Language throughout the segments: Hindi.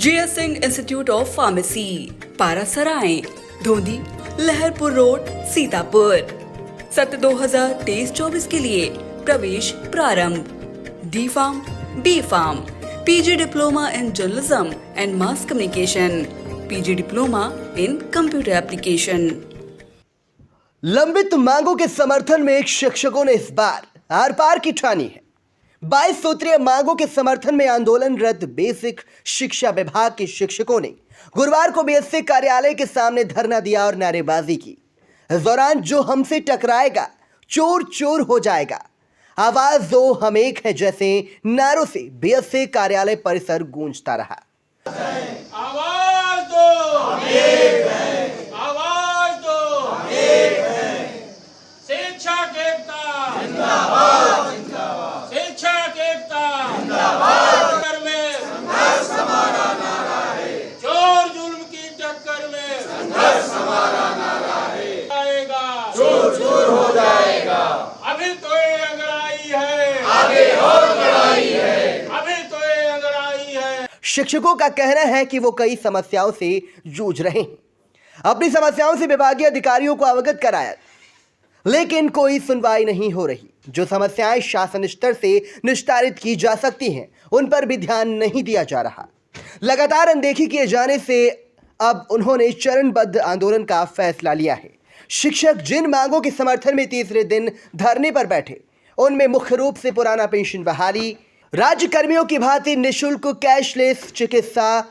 GS Singh institute of pharmacy, Parasarai, Dhondhi, Laharpur road, Sitapur. सत्र 2023-24 के लिए प्रवेश प्रारंभ। D pharm, B pharm, PG diploma in journalism and mass communication, PG diploma in computer application. लंबित मांगों के समर्थन में शिक्षकों ने इस बार आर पार की ठानी है। 22 सूत्रीय मांगों के समर्थन में आंदोलनरत बेसिक शिक्षा विभाग के शिक्षकों ने गुरुवार को बीएससी कार्यालय के सामने धरना दिया और नारेबाजी की। इस दौरान जो हमसे टकराएगा चोर चोर हो जाएगा, आवाज दो हम एक है जैसे नारों से बीएससी कार्यालय परिसर गूंजता रहा। आवाज दो हम एक हैं, आवाज दो हम एक हैं। शिक्षा की एकता जिंदाबाद जिंदाबाद, शिक्षा की एकता जिंदाबाद। टक्कर में संघर्ष हमारा नारा है, चोर जुल्म की टक्कर में संघर्ष हमारा नारा है। आएगा चोर चोर हो जाएगा, अभी तो ये अंगड़ाई है, आगे और लड़ाई है, अभी तो ये अंगड़ाई है। शिक्षकों का कहना है कि वो कई समस्याओं से जूझ रहे हैं, अपनी समस्याओं से विभागीय अधिकारियों को अवगत कराया, लेकिन कोई सुनवाई नहीं हो रही। जो समस्याएं शासन स्तर से निस्तारित की जा सकती हैं, उन पर भी ध्यान नहीं दिया जा रहा। लगातार अनदेखी किए जाने से अब उन्होंने चरणबद्ध आंदोलन का फैसला लिया है। शिक्षक जिन मांगों के समर्थन में तीसरे दिन धरने पर बैठे, उनमें मुख्य रूप से पुराना पेंशन बहाली, राज्य कर्मियों की भांति निःशुल्क कैशलेस चिकित्सा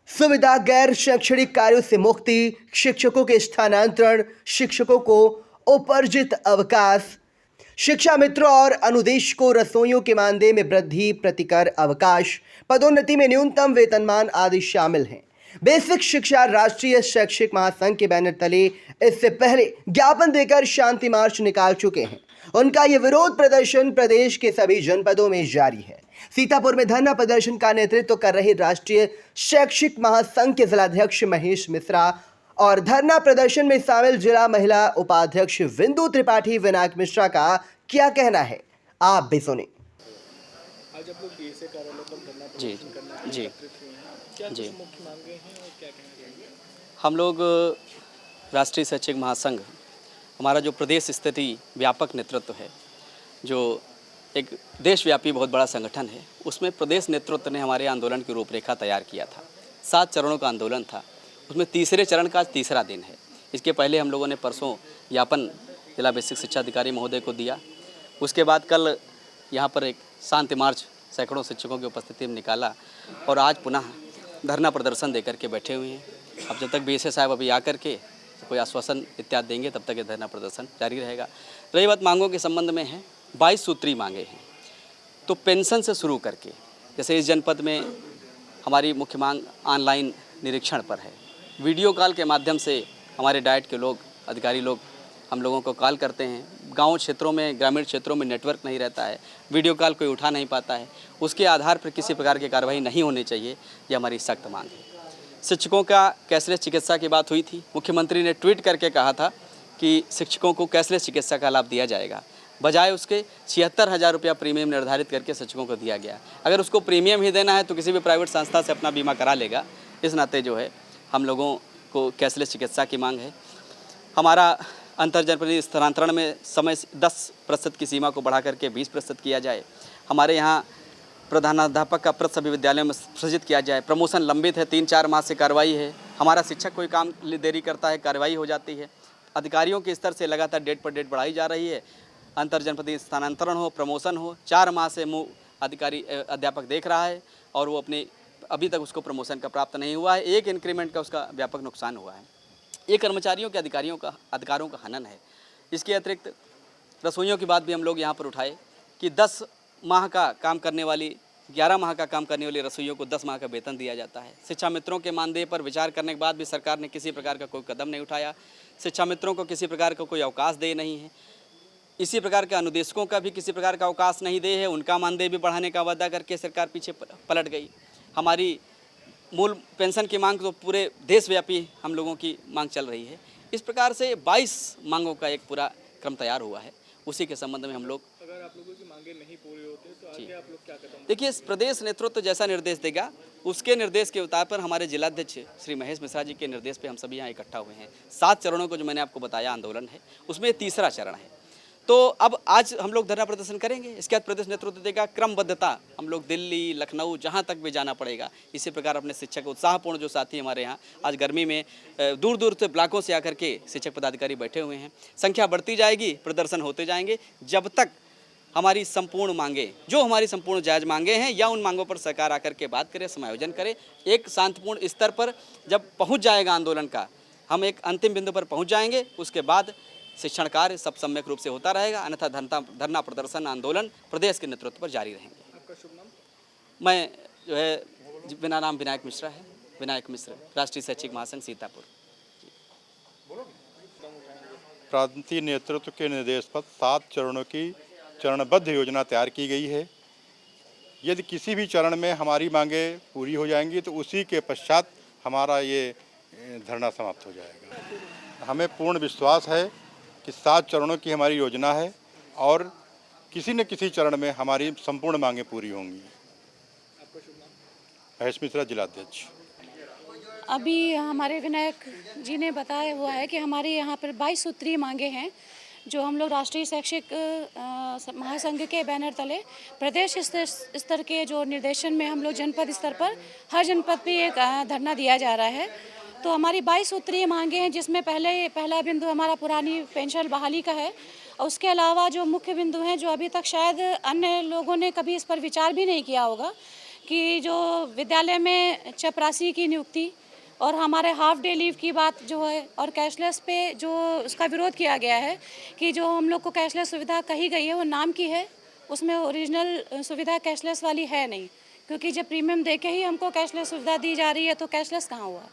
सुविधा, गैर शैक्षणिक कार्यों से मुक्ति, शिक्षकों के स्थानांतरण, शिक्षकों को उपार्जित अवकाश, शिक्षा मित्रों और अनुदेशकों रसोइयों के मानदेय में वृद्धि, प्रतिकर अवकाश, पदोन्नति में न्यूनतम वेतनमान आदि शामिल हैं। बेसिक शिक्षा राष्ट्रीय शैक्षिक महासंघ के बैनर तले इससे पहले ज्ञापन देकर शांति मार्च निकाल चुके हैं। उनका ये विरोध प्रदर्शन प्रदेश के सभी जनपदों में जारी है। सीतापुर में धरना प्रदर्शन का नेतृत्व कर रहे राष्ट्रीय शैक्षिक महासंघ के जिलाध्यक्ष महेश मिश्रा और धरना प्रदर्शन में शामिल जिला महिला उपाध्यक्ष विंदु त्रिपाठी विनायक मिश्रा का क्या कहना है, आप भी सुने। आज आप लोग बीएसए कार्यालय पर धरना प्रदर्शन करने जी क्या जी कुछ मुख्य मांगे हैं और क्या कहना चाहेंगे? हम लोग राष्ट्रीय शैक्षिक महासंघ, हमारा जो प्रदेश स्तरीय व्यापक नेतृत्व है, जो एक देशव्यापी बहुत बड़ा संगठन है, उसमें प्रदेश नेतृत्व ने हमारे आंदोलन की रूपरेखा तैयार किया था। 7 चरणों का आंदोलन था, उसमें तीसरे चरण का आज तीसरा दिन है। इसके पहले हम लोगों ने परसों ज्ञापन जिला बेसिक शिक्षा अधिकारी महोदय को दिया। उसके बाद कल यहाँ पर एक शांति मार्च सैकड़ों शिक्षकों की उपस्थिति में निकाला और आज पुनः धरना प्रदर्शन देकर के बैठे हुए हैं। अब जब तक बीएसए साहब अभी आकर के कोई आश्वासन इत्यादि देंगे, तब तक ये धरना प्रदर्शन जारी रहेगा। रही बात मांगों के संबंध में है, 22 सूत्री मांगे हैं। तो पेंशन से शुरू करके, जैसे इस जनपद में हमारी मुख्य मांग ऑनलाइन निरीक्षण पर है। वीडियो कॉल के माध्यम से हमारे डाइट के लोग, अधिकारी लोग हम लोगों को कॉल करते हैं। गांव क्षेत्रों में, ग्रामीण क्षेत्रों में नेटवर्क नहीं रहता है, वीडियो कॉल कोई उठा नहीं पाता है, उसके आधार पर किसी प्रकार की कार्रवाई नहीं होनी चाहिए, ये हमारी सख्त मांग है। शिक्षकों का कैशलेस चिकित्सा की बात हुई थी। मुख्यमंत्री ने ट्वीट करके कहा था कि शिक्षकों को कैशलेस चिकित्सा का लाभ दिया जाएगा, बजाय उसके 76,000 रुपया प्रीमियम निर्धारित करके शिक्षकों को दिया गया। अगर उसको प्रीमियम ही देना है तो किसी भी प्राइवेट संस्था से अपना बीमा करा लेगा। इस नाते जो है हम लोगों को कैशलेस चिकित्सा की मांग है। हमारा अंतरजनपदीय स्थानांतरण में समय 10% की सीमा को बढ़ा करके 20% किया जाए। हमारे यहाँ प्रधानाध्यापक का पद सभी विद्यालयों में सृजित किया जाए। प्रमोशन लंबित है, 3-4 माह से कार्रवाई है। हमारा शिक्षक कोई काम देरी करता है, कार्रवाई हो जाती है। अधिकारियों के स्तर से लगातार डेट पर डेट बढ़ाई जा रही है। अंतरजनपदीय स्थानांतरण हो, प्रमोशन हो, 4 माह से अधिकारी अध्यापक देख रहा है और वो अपने अभी तक उसको प्रमोशन का प्राप्त नहीं हुआ है। एक इंक्रीमेंट का उसका व्यापक नुकसान हुआ है। ये कर्मचारियों के अधिकारियों का अधिकारों का हनन है। इसके अतिरिक्त रसोइयों की बात भी हम लोग यहाँ पर उठाए कि 10 माह का काम करने वाली 11 माह का काम करने वाली रसोइयों को 10 माह का वेतन दिया जाता है। शिक्षा मित्रों के मानदेय पर विचार करने के बाद भी सरकार ने किसी प्रकार का कोई कदम नहीं उठाया। शिक्षा मित्रों को किसी प्रकार का कोई अवकाश दे नहीं है। इसी प्रकार के अनुदेशकों का भी किसी प्रकार का अवकाश नहीं दे है। उनका मानदेय भी बढ़ाने का वादा करके सरकार पीछे पलट गई। हमारी मूल पेंशन की मांग तो पूरे देशव्यापी हम लोगों की मांग चल रही है। इस प्रकार से 22 मांगों का एक पूरा क्रम तैयार हुआ है। उसी के संबंध में हम लोग, अगर आप लोगों की मांगे नहीं पूरी होती तो आगे आप लोग क्या कदम? देखिए, इस प्रदेश नेतृत्व जैसा निर्देश देगा, उसके निर्देश के आधार पर हमारे जिलाध्यक्ष श्री महेश मिश्रा जी के निर्देश पे हम सभी यहाँ इकट्ठा हुए हैं। 7 चरणों को जो मैंने आपको बताया आंदोलन है, उसमें तीसरा चरण है। तो अब आज हम लोग धरना प्रदर्शन करेंगे, इसके बाद प्रदेश नेतृत्व देगा क्रमबद्धता, हम लोग दिल्ली, लखनऊ, जहाँ तक भी जाना पड़ेगा। इसी प्रकार अपने शिक्षक उत्साहपूर्ण जो साथी हमारे यहाँ आज गर्मी में दूर दूर से ब्लॉकों से आकर के शिक्षक पदाधिकारी बैठे हुए हैं, संख्या बढ़ती जाएगी, प्रदर्शन होते जाएंगे, जब तक हमारी संपूर्ण मांगे, जो हमारी संपूर्ण जायज़ मांगे हैं, या उन मांगों पर सरकार आकर के बात करे, समायोजन करे। एक शांतिपूर्ण स्तर पर जब पहुंच जाएगा आंदोलन का, हम एक अंतिम बिंदु पर पहुंच जाएंगे, उसके बाद शिक्षण कार्य सब सम्यक रूप से होता रहेगा, अन्यथा धरना प्रदर्शन आंदोलन प्रदेश के नेतृत्व पर जारी रहेंगे। आपका शुभ नाम? मैं जो है, मेरा नाम विनायक मिश्रा है, विनायक मिश्रा, राष्ट्रीय शैक्षिक महासंघ सीतापुर। प्रांतीय नेतृत्व के निर्देश पर 7 चरणों की चरणबद्ध योजना तैयार की गई है। यदि किसी भी चरण में हमारी मांगे पूरी हो जाएंगी तो उसी के पश्चात हमारा ये धरना समाप्त हो जाएगा। हमें पूर्ण विश्वास है कि 7 चरणों की हमारी योजना है और किसी न किसी चरण में हमारी संपूर्ण मांगे पूरी होंगी। महेश मिश्रा, जिलाध्यक्ष। अभी हमारे विनायक जी ने बताया हुआ है कि हमारे यहाँ पर 22 सूत्रीय मांगे हैं, जो हम लोग राष्ट्रीय शैक्षिक महासंघ के बैनर तले प्रदेश स्तर के जो निर्देशन में हम लोग जनपद स्तर पर हर जनपद पे एक धरना दिया जा रहा है। तो हमारी 22 सूत्रीय मांगे हैं, जिसमें पहला बिंदु हमारा पुरानी पेंशन बहाली का है, और उसके अलावा जो मुख्य बिंदु हैं, जो अभी तक शायद अन्य लोगों ने कभी इस पर विचार भी नहीं किया होगा, कि जो विद्यालय में चपरासी की नियुक्ति और हमारे हाफ डे लीव की बात जो है, और कैशलेस पे जो उसका विरोध किया गया है, कि जो हम लोग को कैशलेस सुविधा कही गई है वो नाम की है, उसमें ओरिजिनल सुविधा कैशलेस वाली है नहीं, क्योंकि जब प्रीमियम दे के ही हमको कैशलेस सुविधा दी जा रही है तो कैशलेस कहाँ हुआ,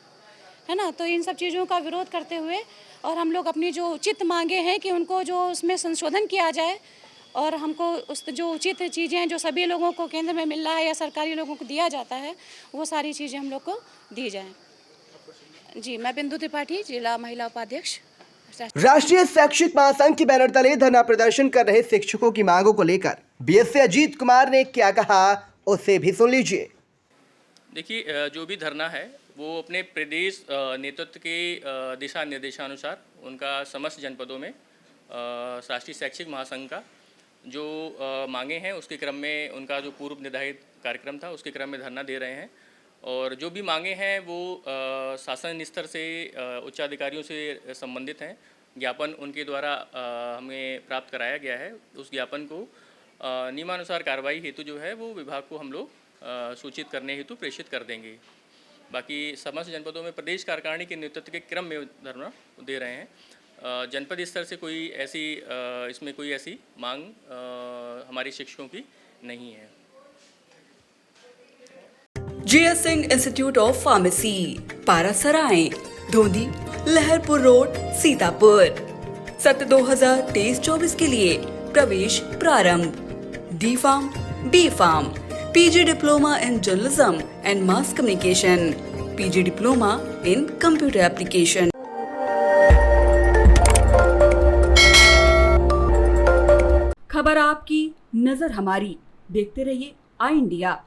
है ना। तो इन सब चीज़ों का विरोध करते हुए, और हम लोग अपनी जो उचित मांगे हैं कि उनको जो उसमें संशोधन किया जाए, और हमको उस जो उचित चीज़ें जो सभी लोगों को केंद्र में मिल रहा है या सरकारी लोगों को दिया जाता है, वो सारी चीज़ें हम लोग को दी जाएं। जी, मैं बिंदु त्रिपाठी, जिला महिला उपाध्यक्ष। राष्ट्रीय शैक्षिक महासंघ के बैनर तले धरना प्रदर्शन कर रहे शिक्षकों की मांगों को लेकर बीएससी अजीत कुमार ने क्या कहा, उसे भी सुन लीजिए। देखिए, जो भी धरना है वो अपने प्रदेश नेतृत्व के दिशा निर्देशानुसार उनका समस्त जनपदों में राष्ट्रीय शैक्षिक महासंघ का जो मांगे हैं, उसके क्रम में उनका जो पूर्व निर्धारित कार्यक्रम था, उसके क्रम में धरना दे रहे हैं। और जो भी मांगे हैं वो शासन स्तर से उच्चाधिकारियों से संबंधित हैं। ज्ञापन उनके द्वारा हमें प्राप्त कराया गया है। उस ज्ञापन को नियमानुसार कार्रवाई हेतु जो है वो विभाग को हम लोग सूचित करने हेतु प्रेषित कर देंगे। बाकी समस्त जनपदों में प्रदेश कार्यकारिणी के नेतृत्व के क्रम में धरना दे रहे हैं। जनपद स्तर से कोई ऐसी इसमें कोई ऐसी मांग हमारे शिक्षकों की नहीं है। JS Singh institute of pharmacy, Parasarai, Dhondhi, Laharpur road, Sitapur. सत्र 2023-24 के लिए प्रवेश प्रारंभ। D pharm, B pharm, PG diploma in journalism and mass communication, PG diploma in computer application. खबर आपकी, नजर हमारी। देखते रहिए आई इंडिया।